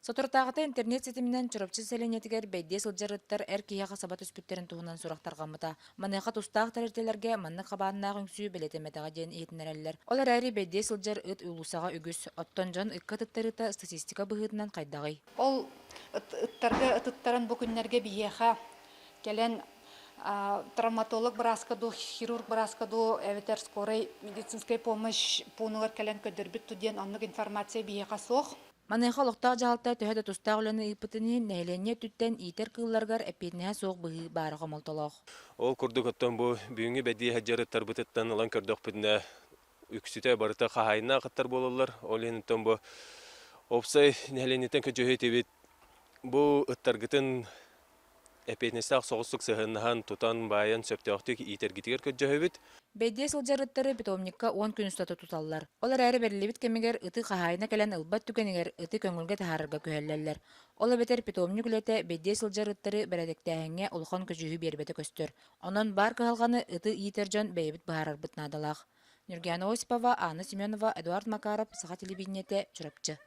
Сотуртағыта интернет сетиминен Чурапчы селенетигер бэйдиэ сылдьар ыттар эр киһэҕа сабат үспүттерин туһунан сурахтаргаммыта. Маныха тустаах тарертелерге манны хабааннаах үңсүү белетеметеға диэн иетинереллер. Олар әри бэйдиэ сылдьар ыт улусаға үгүс. Оттон жон ыкка тыттарыта статистика быһыытынан хайдагый. Ол ыттарга ыттарын бу күннерге биеха келен травматолог браскаду, хирург браскаду, эветер скорой медицинская помощь пунугар келен көдөрбүт туден оннук информация биеха сох. Маныха лохтаах жаалта төһөдө тустаах үлөні ыйпытынын нэйилиэгэр түттен иитер кыылларгар эппетинэһэ соох быһыы баарыга молтолоох. Ол курдук оттон бу бүгүнгү бэйдиэ хаджар ыттар бытыттан ылан көрдөхпүтүнэ үксүтэ барыта хахайына кыттар бололлар. Ол энтон бу опсай нэйилиэгэртен көжөһөй тебит бу ыттаргытын эппетинэсаах соҕуссук сыһыннаһан тутан баайан сөптөөхтүк иитергитигер көжөһөбүт. Бэйдиэ сылдьар ыттары питомникка 10 күн устата туталлар. Олар әрі берлибит кемигер ыты хахайына келен ылбат түкенигер ыты көңүлге таһаарырга көһөлләлләр. Ола бетер питомник үлете бэйдиэ сылдьар ыттары бэрэтектээһиңҥэ улхон көжүһү биэрбете көстөр. Онон бар кыһалҕаны ыты иитер дьон бэйбит быһаарарбыт наадалаах. Нургияна Осипова, Анна Семенова, Эдуард Макаров, Саха телевидениете, Чурапчы.